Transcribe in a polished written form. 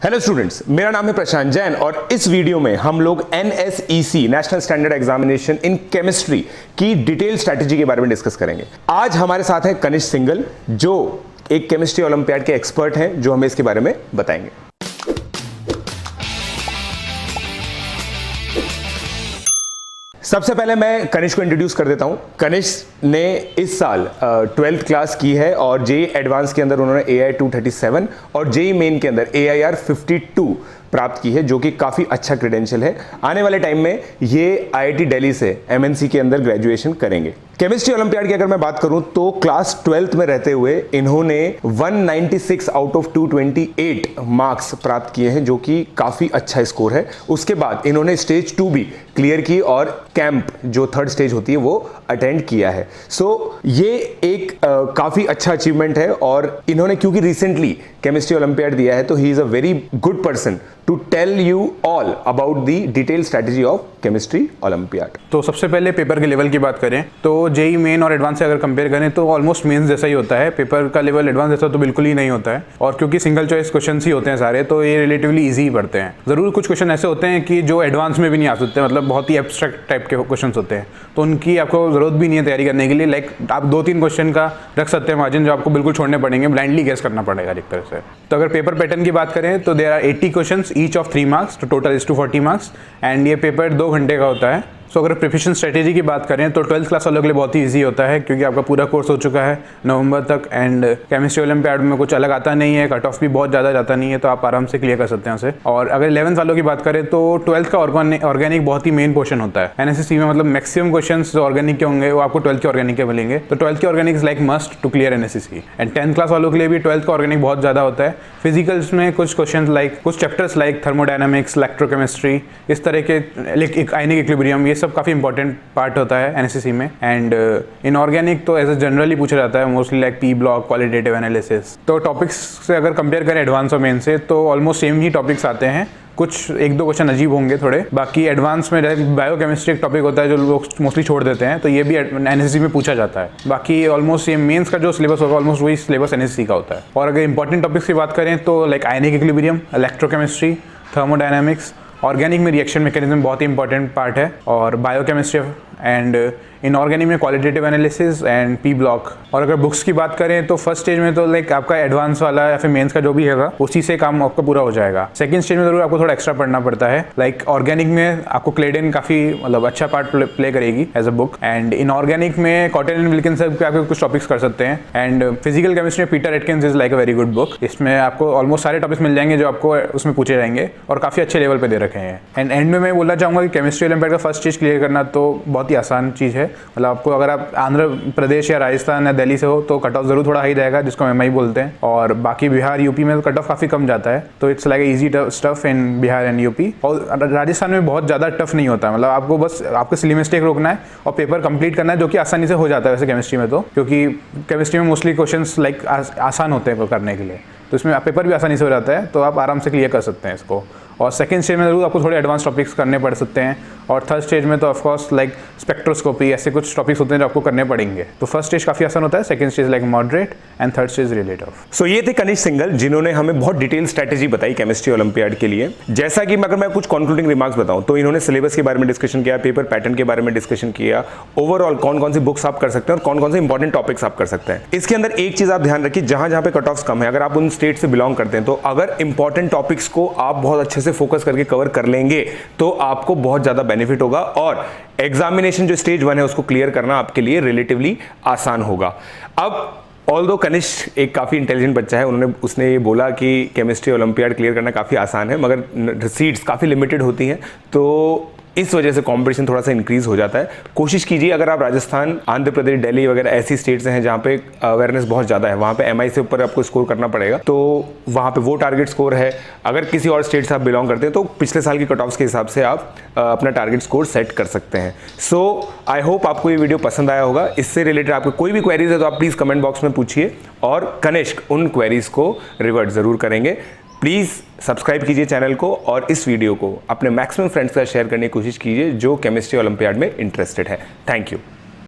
Hello students, मेरा नाम है प्रशांत जैन और इस वीडियो में हम लोग NSEC national standard examination in chemistry की डिटेल स्ट्रैटेजी के बारे में डिस्कस करेंगे। आज हमारे साथ है कनिष्क सिंगल, जो एक केमिस्ट्री ओलंपियाड के एक्सपर्ट हैं, जो हमें इसके बारे में बताएंगे। सबसे पहले मैं कनिष्क को इंट्रोड्यूस कर देता हूं। कनिष्क ने इस साल 12th क्लास की है और जेईई एडवांस के अंदर उन्होंने AI 237 और जेईई मेन के अंदर AIR 52 प्राप्त की है, जो कि काफ़ी अच्छा क्रेडेंशियल है। आने वाले टाइम में ये IIT दिल्ली से MNC के अंदर ग्रेजुएशन करेंगे। केमिस्ट्री ओलंपियाड की अगर मैं बात करूं तो क्लास 12th में रहते हुए इन्होंने 196 आउट ऑफ 228 मार्क्स प्राप्त किए हैं, जो कि काफ़ी अच्छा स्कोर है। उसके बाद इन्होंने स्टेज 2 भी क्लियर की और कैंप जो 3rd स्टेज होती है वो अटेंड किया है। ये एक काफ़ी अच्छा अचीवमेंट है और इन्होंने क्योंकि रिसेंटली केमिस्ट्री ओलंपियाड दिया है तो he is a very good person to tell you all about the detail strategy of chemistry olympiad. तो सबसे पहले पेपर के लेवल की बात करें तो जेईई मेन और एडवांस से अगर कंपेयर करें तो ऑलमोस्ट मेंस जैसा ही होता है। पेपर का लेवल एडवांस जैसा तो बिल्कुल ही नहीं होता है, और क्योंकि सिंगल चॉइस क्वेश्चन ही होते हैं सारे, तो ये रिलेटिवली ईजी ही पड़ते हैं। ज़रूर कुछ क्वेश्चन ऐसे होते हैं कि जो एडवांस में भी नहीं आ सकते, मतलब बहुत ही एब्स्ट्रैक्ट टाइप के क्वेश्चन होते हैं, तो उनकी आपको ज़रूरत भी नहीं है तैयारी करने के लिए। लाइक आप 2-3 क्वेश्चन का रख सकते हैं मार्जिन, जो आपको बिल्कुल छोड़ने पड़ेंगे, ब्लाइंडली गेस करना पड़ेगा एक तरह से। तो अगर पेपर पैटर्न की बात करें तो there are 80 question each of 3 marks, तो टोटल इज 240 मार्क्स, एंड ये पेपर 2 घंटे का होता है। सो अगर प्रिपरेशन स्ट्रेटेजी की बात करें तो 12th क्लास वालों के लिए बहुत ही ईजी होता है, क्योंकि आपका पूरा कोर्स हो चुका है नवंबर तक, एंड केमिस्ट्री ओलंपियाड में कुछ अलग आता नहीं है, कट ऑफ भी बहुत ज़्यादा जाता नहीं है, तो आप आराम से क्लियर कर सकते हैं उसे। और अगर 11th वालों की बात करें तो 12th का ऑर्गेनिक बहुत ही मेन पोर्शन होता है NSEC में, मतलब मैक्सिमम क्वेश्चन जो ऑर्गेनिक के होंगे वो आपको 12th के ऑर्गेनिक के मिलेंगे। तो 12th के organic is like must to clear NSEC। And 10th class वालों के लिए भी 12th का ऑर्गेनिक बहुत ज़्यादा होता है। फिजिकल्स में कुछ क्वेश्चन लाइक कुछ चैप्टर्स लाइक थर्मोडायनामिक्स, इलेक्ट्रोकेमिस्ट्री, इस तरह के आयनिक इक्विलिब्रियम, ये सब काफ़ी इंपॉर्टेंट पार्ट होता है NSEC में। एंड इनऑर्गेनिक तो एज जनरली पूछा जाता है mostly, like P block, qualitative analysis. तो टॉपिक्स से अगर कंपेयर करें एडवांस और मेन से तो ऑलमोस्ट सेम ही टॉपिक्स आते हैं। कुछ 1-2 क्वेश्चन अजीब होंगे थोड़े, बाकी एडवांस में बायोकेमिस्ट्री एक टॉपिक होता है जो लोग मोस्टली छोड़ देते हैं, तो ये भी NSEC में पूछा जाता है। बाकी ऑलमोस्ट ये मेंस का जो सिलेबस होगा ऑलमोस्ट वही सिलेबस NSEC का होता है। और अगर इंपॉर्टेंट टॉपिक्स की बात करें तो like ionic equilibrium, electrochemistry, thermodynamics, organic में रिएक्शन मैकेनिज्म बहुत ही इंपॉर्टेंट पार्ट है, और बायोकेमिस्ट्री, एंड इनऑर्गेनिक में qualitative analysis and P block. और अगर बुक्स की बात करें तो फर्स्ट स्टेज में तो लाइक आपका एडवांस वाला या फिर मेंस का जो भी हैगा उसी से काम आपका पूरा हो जाएगा। सेकंड स्टेज में जरूर आपको थोड़ा एक्स्ट्रा पढ़ना पड़ता है। लाइक ऑर्गेनिक में आपको क्लेडेन काफ़ी मतलब अच्छा पार्ट प्ले करेगी as a book, and inorganic में कॉटन एंड विल्किंसन पे आपको कुछ टॉपिक्स कर सकते हैं। एंड फिजिकल केमिस्ट्री में Peter Atkins is like a very good book. इसमें आपको ऑलमोस्ट सारे टॉपिक्स मिल जाएंगे जो आपको उसमें पूछे जाएंगे और काफ़ी अच्छे लेवल पर दे रखे हैं। एंड में मैं बोलना चाहूँगा कि केमिस्ट्री ओलंपियाड का फर्स्ट स्टेज क्लियर करना तो बहुत ही आसान चीज़ है। मतलब आपको अगर आप आंध्र प्रदेश या राजस्थान या दिल्ली से हो तो कट ऑफ जरूर थोड़ा हाई जाएगा, जिसको MI बोलते हैं, और बाकी बिहार यूपी में तो कट ऑफ काफ़ी कम जाता है। तो it's like easy stuff in Bihar and UP. और राजस्थान में बहुत ज़्यादा टफ नहीं होता, मतलब आपको बस आपको सिली मिस्टेक रोकना है और पेपर कंप्लीट करना है, जो कि आसानी से हो जाता है वैसे केमिस्ट्री में, तो क्योंकि केमिस्ट्री में मोस्टली क्वेश्चंस लाइक आसान होते हैं करने के लिए, तो इसमें पेपर भी आसानी से हो जाता है, तो आप आराम से क्लियर कर सकते हैं इसको। और सेकंड स्टेज में जरूर आपको थोड़े एडवांस टॉपिक्स करने पड़ सकते हैं, और थर्ड स्टेज में तो ऑफकोर्स लाइक स्पेक्ट्रोस्कोपी, ऐसे कुछ टॉपिक्स होते हैं जो आपको करने पड़ेंगे। तो फर्स्ट स्टेज काफ़ी आसान होता है, second stage like moderate, and third stage really tough. So ये थे कनिष्क सिंगल, जिन्होंने हमें बहुत डिटेल स्ट्रैटेजी बताई केमिस्ट्री ओलंपियाड के लिए। जैसा कि अगर मैं कुछ कंक्लूडिंग रिमार्क्स बताऊं तो इन्होंने सिलेबस के बारे में डिस्कशन किया, पेपर पैटर्न के बारे में डिस्कशन किया, ओवरऑल कौन कौन सी बुक्स आप कर सकते हैं और कौन कौन से इंपॉर्टेंट टॉपिक्स आप कर सकते हैं। इसके अंदर एक चीज आप ध्यान रखिए, जहां जहां पे कट ऑफ्स कम है, अगर आप उन स्टेट से बिलोंग करते हैं तो अगर इंपॉर्टेंट टॉपिक्स को आप बहुत अच्छे से फोकस करके कवर कर लेंगे तो आपको बहुत ज्यादा बेनिफिट होगा, और एग्जामिनेशन जो स्टेज 1 है उसको क्लियर करना आपके लिए रिलेटिवली आसान होगा। अब ऑल्दो कनिष्क एक काफ़ी इंटेलिजेंट बच्चा है, उसने ये बोला कि केमिस्ट्री ओलंपियाड क्लियर करना काफ़ी आसान है, मगर सीट्स काफ़ी लिमिटेड होती हैं, तो इस वजह से कंपटीशन थोड़ा सा इंक्रीज हो जाता है। कोशिश कीजिए, अगर आप राजस्थान, आंध्र प्रदेश, दिल्ली वगैरह ऐसी स्टेट्स हैं जहाँ पे अवेयरनेस बहुत ज़्यादा है, वहाँ पे MI से ऊपर आपको स्कोर करना पड़ेगा, तो वहाँ पे वो टारगेट स्कोर है। अगर किसी और स्टेट से आप बिलोंग करते हैं तो पिछले साल की कट ऑफ्स के हिसाब से आप अपना टारगेट स्कोर सेट कर सकते हैं। सो आई होप आपको ये वीडियो पसंद आया होगा। इससे रिलेटेड आपको कोई भी क्वेरीज है तो आप प्लीज़ कमेंट बॉक्स में पूछिए, और कनिष्क उन क्वेरीज को रिवर्ट ज़रूर करेंगे। प्लीज़ सब्सक्राइब कीजिए चैनल को और इस वीडियो को अपने मैक्सिमम फ्रेंड्स के साथ शेयर करने की कोशिश कीजिए जो केमिस्ट्री ओलंपियाड में इंटरेस्टेड है। Thank you.